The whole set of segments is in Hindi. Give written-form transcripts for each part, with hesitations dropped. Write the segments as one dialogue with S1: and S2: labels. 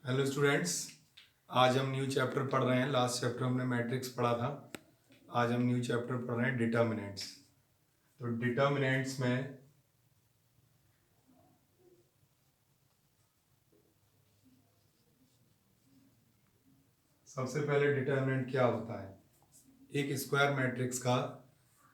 S1: हेलो स्टूडेंट्स, आज हम न्यू चैप्टर पढ़ रहे हैं। लास्ट चैप्टर हमने मैट्रिक्स पढ़ा था। आज हम न्यू चैप्टर पढ़ रहे हैं डिटर्मिनेंट्स। तो डिटर्मिनेंट्स में सबसे पहले डिटर्मिनेंट क्या होता है? एक स्क्वायर मैट्रिक्स का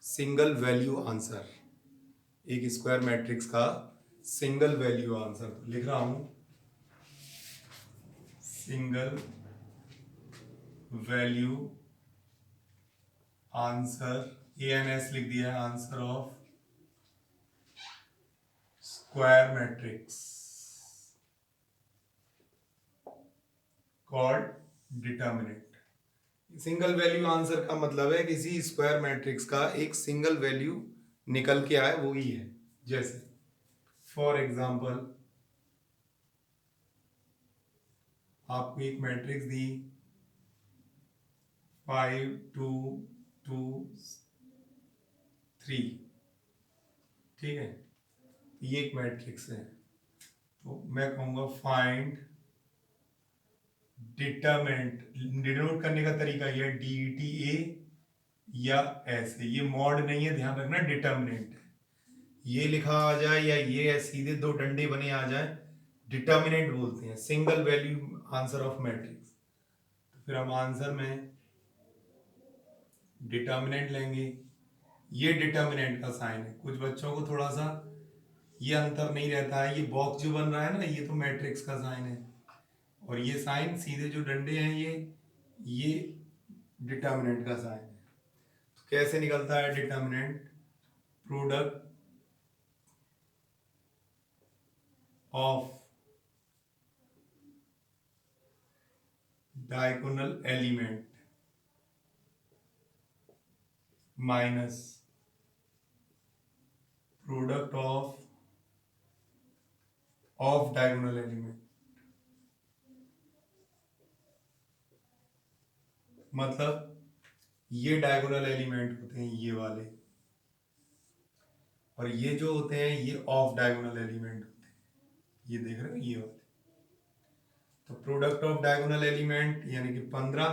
S1: सिंगल वैल्यू आंसर। एक स्क्वायर मैट्रिक्स का सिंगल वैल्यू आंसर। तो लिख रहा हूं सिंगल वैल्यू आंसर, ANS लिख दिया है, answer of square matrix called determinant. Single value answer का मतलब है किसी स्क्वायर मैट्रिक्स का एक सिंगल वैल्यू निकल के आए, वो ही है। जैसे फॉर एग्जांपल आपको एक मैट्रिक्स दी 5 2 2 3, ठीक है, ये एक मैट्रिक्स है। तो मैं कहूंगा फाइंड डिटरमिनेंट। डिनोट करने का तरीका ये DETA या ऐसे, ये मॉड नहीं है, ध्यान रखना, डिटर्मिनेंट है। ये लिखा आ जाए या ये सीधे दो डंडे बने आ जाए, डिटर्मिनेंट बोलते हैं, single value answer of matrix. तो फिर हम आंसर में डिटर्मिनेंट लेंगे। ये डिटर्मिनेंट का साइन है। कुछ बच्चों को थोड़ा सा ये अंतर नहीं रहता है, ये बॉक्स जो बन रहा है ना, ये तो मैट्रिक्स का साइन है, और ये साइन सीधे जो डंडे हैं ये डिटर्मिनेंट का साइन है। तो कैसे निकलता है determinant? Product of diagonal element minus product of diagonal element. मतलब ये डायगोनल एलिमेंट होते हैं ये वाले, और ये जो होते हैं ये ऑफ डायगोनल एलिमेंट होते हैं, ये देख रहे हो ये वाले। तो प्रोडक्ट ऑफ डायगोनल एलिमेंट यानी कि 15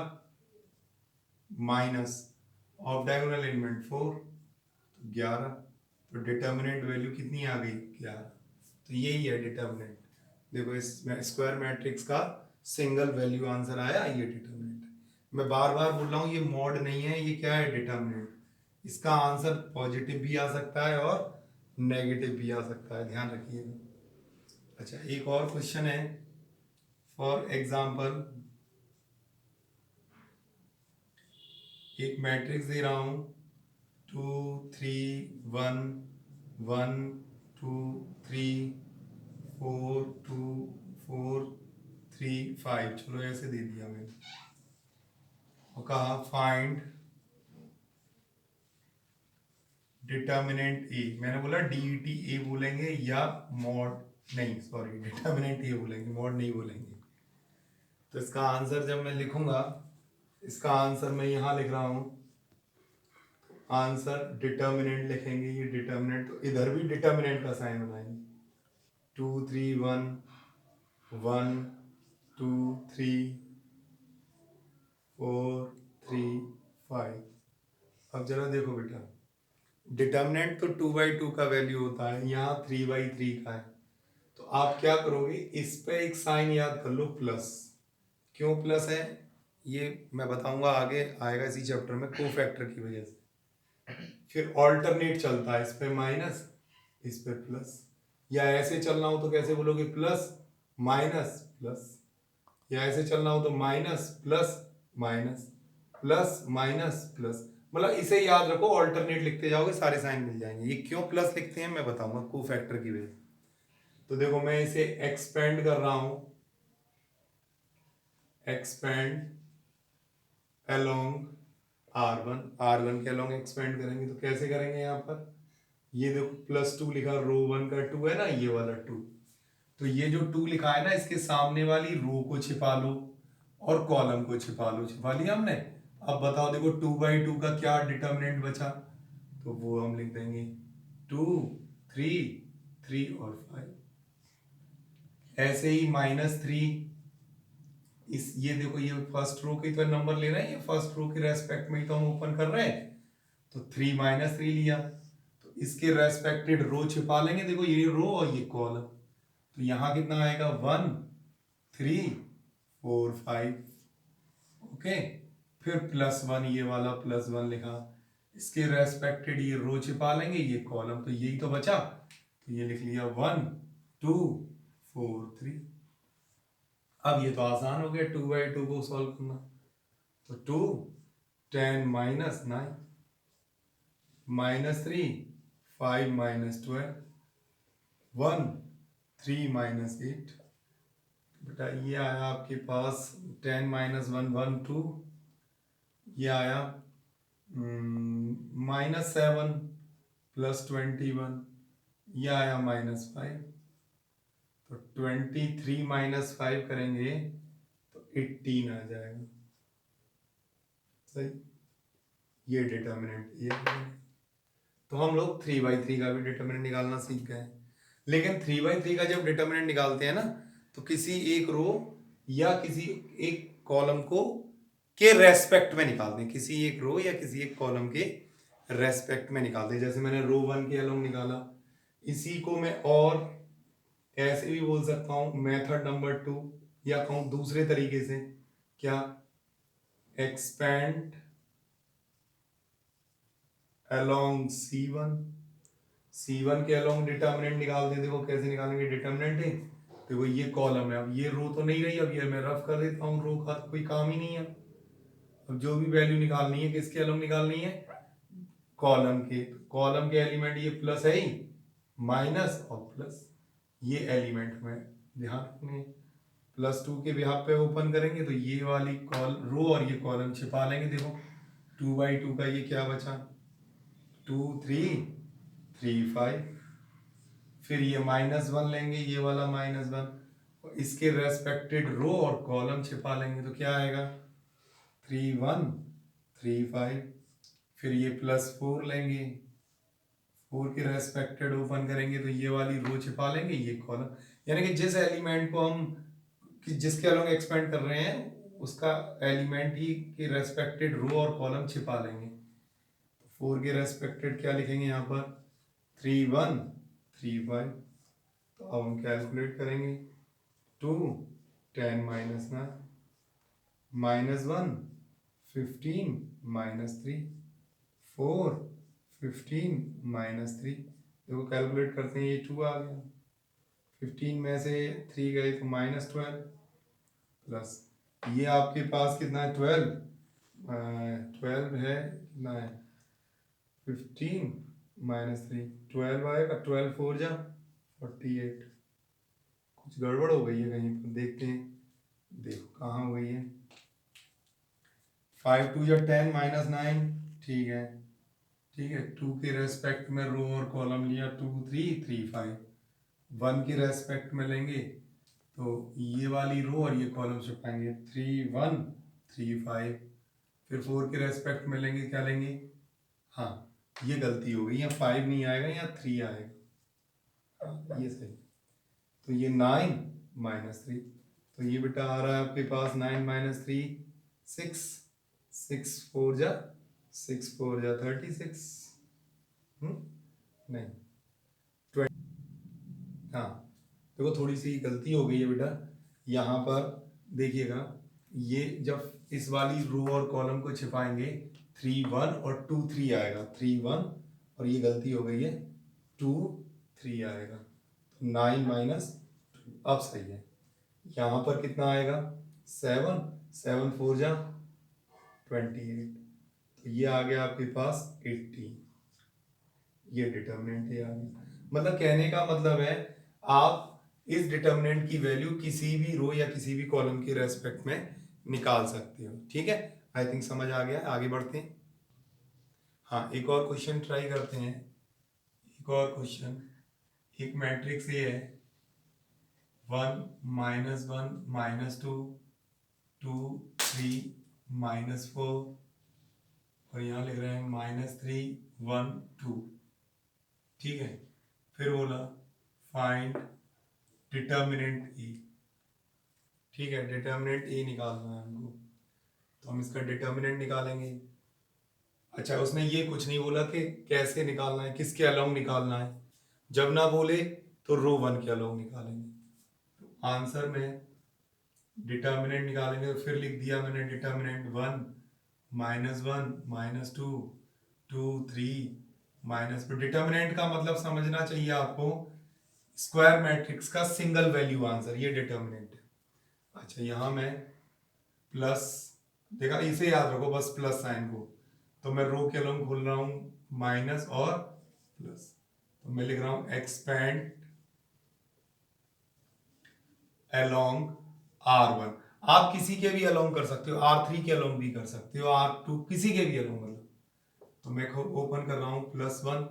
S1: माइनस ऑफ डायगोनल एलिमेंट 4, तो 11। तो डिटर्मिनेंट वैल्यू कितनी आ गई? 11। तो यही है डिटर्मिनेंट। देखो इस स्क्वायर मैट्रिक्स का सिंगल वैल्यू आंसर आया, ये डिटर्मिनेंट है। मैं बार बार बोल रहा हूँ, ये मॉड नहीं है, ये क्या है? डिटर्मिनेंट। इसका आंसर पॉजिटिव भी आ सकता है और नेगेटिव भी आ सकता है, ध्यान रखिएगा। अच्छा, एक और क्वेश्चन है। फॉर एग्जाम्पल एक मैट्रिक्स दे रहा हूं 2 3 1 1 2 3 4 2 4 3 5, चलो ऐसे दे दिया मैंने, और कहा फाइंड डिटर्मिनेंट ए। मैंने बोला DETA बोलेंगे या मॉड, नहीं सॉरी, डिटर्मिनेंट ए बोलेंगे, मॉड नहीं बोलेंगे। तो इसका आंसर जब मैं लिखूंगा, इसका आंसर मैं यहां लिख रहा हूं, आंसर डिटर्मिनेंट लिखेंगे, ये डिटर्मिनेंट, तो इधर भी डिटर्मिनेंट का साइन बनाएंगे। 2 3 1 1 2 3 4 3 5। अब जरा देखो बेटा, डिटर्मिनेंट तो 2/2 का वैल्यू होता है, यहाँ 3/3 का है। तो आप क्या करोगे, इस पे एक साइन याद कर लो, प्लस। क्यों प्लस है ये मैं बताऊंगा, आगे आएगा इसी चैप्टर में, कोफैक्टर की वजह से। फिर ऑल्टरनेट चलता है, इस पे माइनस इस पे प्लस, या ऐसे चलना हो तो कैसे बोलोगे? प्लस माइनस प्लस, या ऐसे चलना हो तो minus plus minus plus minus plus. मतलब इसे याद रखो, ऑल्टरनेट लिखते जाओगे सारे साइन मिल जाएंगे। ये क्यों प्लस लिखते हैं मैं बताऊंगा, कोफैक्टर की वजह से। तो देखो मैं इसे एक्सपेंड कर रहा हूं, एक्सपेंड अलोंग R1, R1 के अलोंग एक्सपेंड करेंगे तो कैसे करेंगे? यहाँ पर ये देखो +2 लिखा, रो 1 का 2 है ना, ये वाला 2। तो ये जो 2 लिखा है ना, इसके सामने वाली रो को छिपा लो और कॉलम को छिपा लो। छिपा लिया हमने। अब बताओ, देखो 2/2 का क्या डिटर्मिनेंट बचा? तो वो हम लिख देंगे 2 3 3 और 5। ऐसे ही -3 इस ये देखो ये फर्स्ट रो की तो नंबर ले रहे हैं, ये फर्स्ट रो के रेस्पेक्ट में ही तो हम ओपन कर रहे हैं, तो 3 माइनस 3 लिया, तो इसके रेस्पेक्टेड रो छिपा लेंगे, देखो ये रो और ये कॉलम, तो यहाँ कितना आएगा 1 3 4 5, ओके। फिर +1 ये वाला +1 लिखा, इसके रेस्पेक्टेड ये रो छिपा लेंगे, ये कॉलम, तो यही तो बचा, तो ये लिख लिया 1 2 4 3। अब ये तो आसान हो गया 2/2 को सॉल्व करना, तो 2 10 माइनस 9 माइनस 3 5 माइनस 12 1 3 माइनस 8, बेटा ये आया आपके पास 10 माइनस 1 1 2, ये आया -7 + 21, ये आया -5, तो 23 माइनस 5 करेंगे तो 18 आ जाएगा, सही। ये डिटर्मिनेंट ये तो हम लोग 3/3 का भी डिटर्मिनेंट निकालना सीख गए, लेकिन 3/3 का जब डिटर्मिनेंट निकालते हैं ना, तो किसी एक रो या किसी एक कॉलम को के रेस्पेक्ट में निकालते हैं, किसी एक रो या किसी एक कॉलम के रेस्पेक्ट में निकालते हैं। जैसे मैंने रो 1 के अलोंग निकाला, इसी को मैं और ऐसे भी बोल सकता हूँ, मेथड नंबर 2, या कहूँ दूसरे तरीके से, क्या, एक्सपेंड अलोंग C1 के अलोंग डिटर्मिनेंट निकालते हैं। देखो कैसे निकालेंगे डिटर्मिनेंट है, देखो ये कॉलम है, अब ये रो तो नहीं रही, अब ये मैं रफ कर देता हूँ, रो का कोई काम ही नहीं है। अब जो भी वैल्यू निकालनी है किसके अलोंग निकालनी है, कॉलम के, कॉलम के एलिमेंट ये प्लस है ही, माइनस और प्लस, ये एलिमेंट में ध्यान रखने, +2 के बिहाफ पे ओपन करेंगे तो ये वाली रो और ये कॉलम छिपा लेंगे। देखो 2/2 का ये क्या बचा, 2 3 3 5, फिर ये -1 लेंगे, ये वाला -1, इसके रेस्पेक्टेड रो और कॉलम छिपा लेंगे, तो क्या आएगा 3 1 3 5, फिर ये +4 लेंगे, 4 के रेस्पेक्टेड ओपन करेंगे तो ये वाली रो छिपा लेंगे, ये कॉलम, यानी कि जिस एलिमेंट को हम जिसके अलोंग एक्सपेंड कर रहे हैं उसका एलिमेंट ही के रेस्पेक्टेड रो और कॉलम छिपा लेंगे। 4 के रेस्पेक्टेड क्या लिखेंगे यहाँ पर, 3 1 3 5, तो अब हम कैलकुलेट करेंगे, 2 10 माइनस 9 -1 15 -3 4 15 -3, देखो कैलकुलेट करते हैं, ये 2 आ गया, 15 में से 3 गए तो -12, प्लस ये आपके पास कितना है 12, 12 है कितना है 15 -3 12 आएगा, 12 4 जा 48, कुछ गड़बड़ हो गई है कहीं पर, देखते हैं, देखो कहाँ हो गई है, 5 2 जा 10 -9, ठीक है, ठीक है, 2 के रेस्पेक्ट में रो और कॉलम लिया, 2 3 3 5, 1 के रेस्पेक्ट में लेंगे तो ये वाली रो और ये कॉलम छिपाएंगे, 3 1 3 5, फिर 4 के रेस्पेक्ट में लेंगे, क्या लेंगे, हाँ ये गलती हो गई, यहाँ 5 नहीं आएगा, यहाँ 3 आएगा, हाँ, ये सही, तो ये 9 -3, तो ये बेटा आ रहा है आपके पास 9 - 3 6 6 4 जा 36, नहीं 20, हाँ देखो थोड़ी सी गलती हो गई है बेटा, यहाँ पर देखिएगा, ये जब इस वाली रो और कॉलम को छिपाएंगे 3 1 और 2 3 आएगा, 3 1 और ये गलती हो गई है 2 3 आएगा, तो 9 - अब सही है, यहाँ पर कितना आएगा 7 7 4 जा 28, तो ये आ गया आपके पास 80, ये डिटर्मिनेंट है आ गया, मतलब कहने का मतलब है आप इस डिटर्मिनेंट की वैल्यू किसी भी रो या किसी भी कॉलम के रेस्पेक्ट में निकाल सकते हो, ठीक है। आई थिंक समझ आ गया, आगे बढ़ते हैं। हाँ एक और क्वेश्चन ट्राई करते हैं, एक और क्वेश्चन, एक मैट्रिक्स ये है 1 -1 -2 2 3 -4 और यहाँ लिख रहे हैं -3 1 2, ठीक है। फिर बोला फाइंड डिटर्मिनेंट ई, ठीक है, डिटर्मिनेंट ए निकालना है हमको, तो हम इसका डिटर्मिनेंट निकालेंगे। अच्छा, उसने ये कुछ नहीं बोला कि कैसे निकालना है, किसके अलोंग निकालना है। जब ना बोले तो रो 1 के अलोंग निकालेंगे। आंसर में डिटर्मिनेंट निकालेंगे, तो फिर लिख दिया मैंने डिटर्मिनेंट 1 -1 -2 2 3 -2। डिटर्मिनेंट का मतलब समझना चाहिए आपको, स्क्वायर मैट्रिक्स का सिंगल वैल्यू आंसर, ये डिटर्मिनेंट है। अच्छा, यहाँ मैं प्लस, देखा, इसे याद रखो बस, प्लस साइन को। तो मैं रो के अलोंग खोल रहा हूं माइनस और प्लस, तो मैं लिख रहा हूं एक्सपेंड अलोंग R1। आप किसी के भी अलोंग कर सकते हो, R3 के अलोंग भी कर सकते हो, R2 किसी के भी अलोंग, मतलब। तो मैं ओपन कर रहा हूं +1,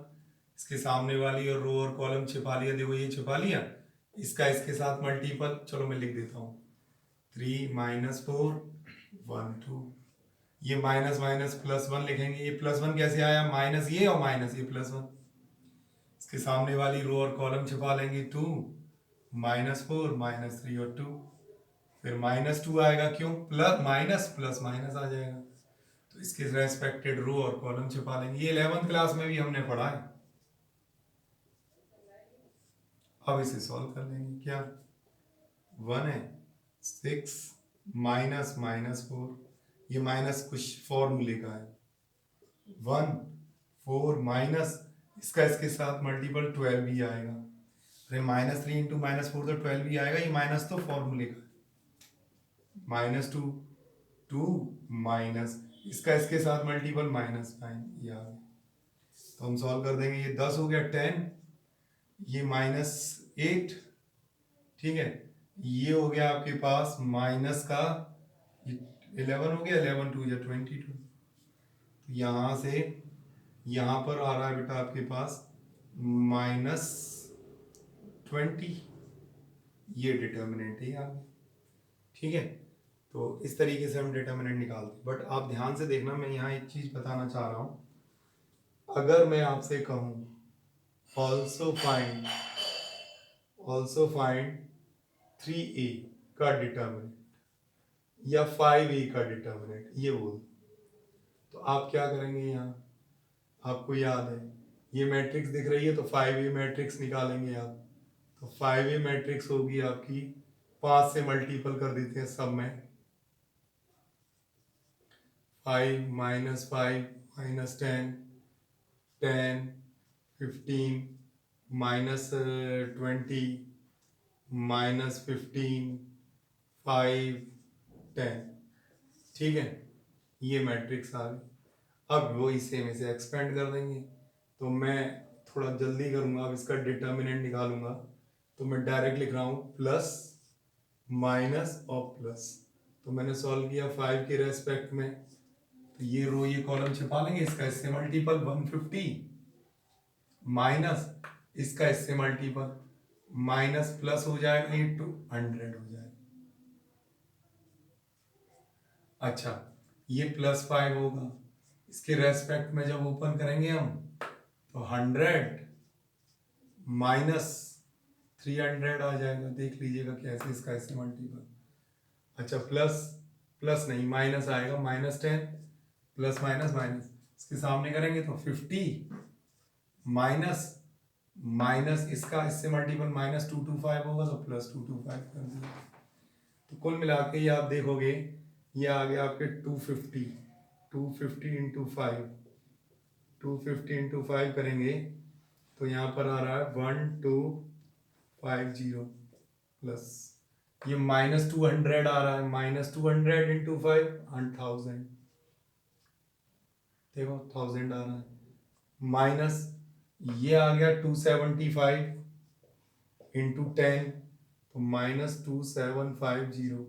S1: इसके सामने वाली और रो और कॉलम छिपा लिया, देखो ये छिपा लिया, इसका इसके साथ मल्टीपल, चलो मैं लिख देता हूं 3 -4 1 2। ये माइनस माइनस +1 लिखेंगे, ये +1 कैसे आया, माइनस ये और माइनस ये +1, इसके सामने वाली रो और कॉलम छिपा लेंगे 2 -4 -3 और 2, फिर -2 आएगा, क्यों, प्लस माइनस प्लस माइनस आ जाएगा, तो इसके रेस्पेक्टेड रो और कॉलम छिपा लेंगे। ये 11th क्लास में भी हमने पढ़ा है। अब इसे सॉल्व कर लेंगे, क्या 1 है 6 -4, ये माइनस कुछ फॉर्मूले का है, 1 4 माइनस, इसका इसके साथ मल्टीपल 12 ही आएगा, अरे -3 इंटू -4 तो 12 ही आएगा, ये माइनस तो फॉर्मूले का है, -2 2 माइनस, इसका इसके साथ मल्टीपल -9, ये आ गया। तो हम सॉल्व कर देंगे, ये 10 हो गया 10, ये -8, ठीक है, ये हो गया आपके पास माइनस का 11 हो गया, 11 2 या 22, यहाँ से यहाँ पर आ रहा है बेटा आपके पास -20, ये डिटर्मिनेंट है यहाँ, ठीक है। तो इस तरीके से हम डिटर्मिनेंट निकालते, बट आप ध्यान से देखना, मैं यहाँ एक चीज बताना चाह रहा हूँ। अगर मैं आपसे कहूँ ऑल्सो फाइंड 3a का डिटर्मिनेंट या 5a का डिटर्मिनेंट, ये बोल, तो आप क्या करेंगे, यहाँ आपको याद है ये मैट्रिक्स दिख रही है, तो 5a मैट्रिक्स निकालेंगे आप, तो 5a मैट्रिक्स होगी आपकी, 5 से मल्टीपल कर देते हैं सब में, 5 -5 -10 10 15 -20 -15 5 10, ठीक है, ये मैट्रिक्स आ गई। अब वो इसे में से एक्सपेंड कर देंगे, तो मैं थोड़ा जल्दी करूंगा, अब इसका डिटर्मिनेंट निकालूंगा, तो मैं डायरेक्ट लिख रहा हूँ प्लस माइनस और प्लस, तो मैंने सॉल्व किया 5 के रेस्पेक्ट में, तो ये रो ये कॉलम छिपा लेंगे, इसका इससे मल्टीपल 150 माइनस इसका इससे मल्टीपल माइनस प्लस हो जाएगा, ये 200 हो जाएगा। अच्छा, ये +5 होगा, इसके रेस्पेक्ट में जब ओपन करेंगे हम, तो 100 -300 आ जाएगा, देख लीजिएगा कैसे, इसका इससे मल्टीपल। अच्छा, प्लस प्लस नहीं, माइनस आएगा, -10 प्लस माइनस माइनस, इसके सामने करेंगे तो 50 माइनस माइनस इसका इससे मल्टीपल -225 होगा, तो +225 कर दिया, तो कुल मिला के ये आप देखोगे, ये आ गया आपके 250 इंटू 5, 250 इंटू 5 करेंगे, तो यहाँ पर आ रहा है 1250 प्लस ये -200 आ रहा है, -200 इंटू 5 1000, देखो 1000 आ रहा है, माइनस ये आ गया 275 इंटू 10, तो -2750,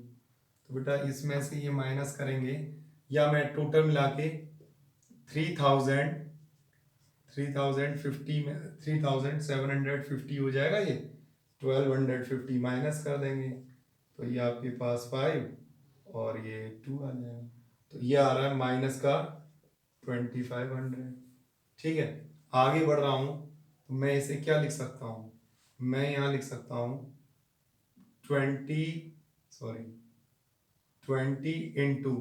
S1: तो बेटा इसमें से ये माइनस करेंगे, या मैं टोटल मिला के 3750 हो जाएगा, ये 1250 माइनस कर देंगे, तो ये आपके पास 5 और ये 2 आ जाएगा, तो ये आ रहा है माइनस का 2500, ठीक है। आगे बढ़ रहा हूँ, तो मैं इसे क्या लिख सकता हूँ, मैं यहाँ लिख सकता हूँ 20 सॉरी 20 इंटू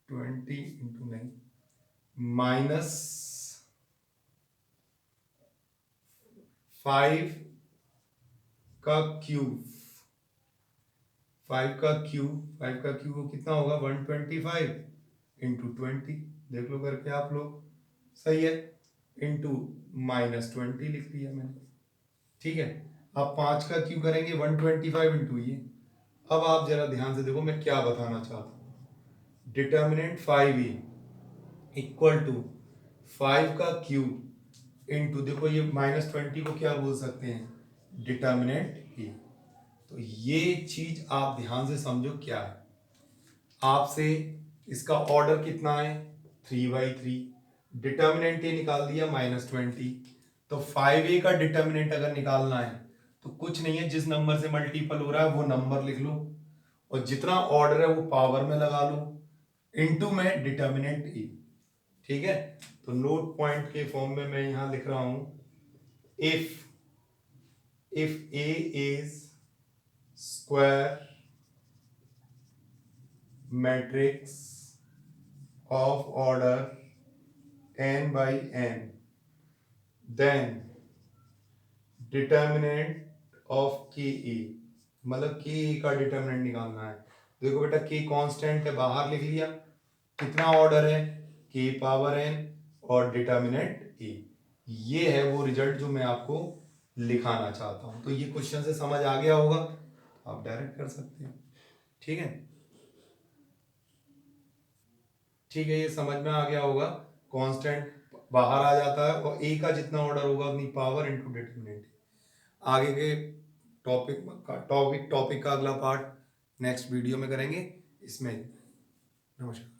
S1: 20 इंटू नहीं, माइनस 5 का क्यूब, 5 का क्यूब कितना होगा 125 इंटू 20, देख लो करके आप लोग, सही है, इंटू -20 लिख दिया मैंने, ठीक है। अब 5 का क्यूब करेंगे 125 इंटू ये। अब आप जरा ध्यान से देखो मैं क्या बताना चाहता हूँ। डिटर्मिनेंट 5a इक्वल टू 5 का क्यूब इंटू, देखो ये -20 को क्या बोल सकते हैं, डिटर्मिनेंट ए। तो ये चीज आप ध्यान से समझो क्या है। आपसे इसका ऑर्डर कितना है 3/3, डिटर्मिनेंट ए निकाल दिया -20, तो 5a का डिटर्मिनेंट अगर निकालना है तो कुछ नहीं है, जिस नंबर से मल्टीपल हो रहा है वो नंबर लिख लो और जितना ऑर्डर है वो पावर में लगा लो, इनटू में डिटर्मिनेंट ए, ठीक है। तो नोट पॉइंट के फॉर्म में मैं यहां लिख रहा हूं, if A is square matrix of order n by n, then determinant of ke, मतलब ke का डिटर्मिनेंट निकालना है। देखो बेटा के कांस्टेंट है, बाहर लिख लिया, कितना ऑर्डर है के पावर n और डिटर्मिनेंट ए। ये है वो रिजल्ट जो मैं आपको लिखाना चाहता हूं। तो ये क्वेश्चन से समझ आ गया होगा, आप डायरेक्ट कर सकते हैं, ठीक है। ठीक है, ये समझ में आ गया होगा, कांस्टेंट बाहर आ जाता है और ए का जितना ऑर्डर होगा उतनी पावर इनटू डिटरमिनेंट। आगे के टॉपिक का अगला पार्ट नेक्स्ट वीडियो में करेंगे इसमें। नमस्कार।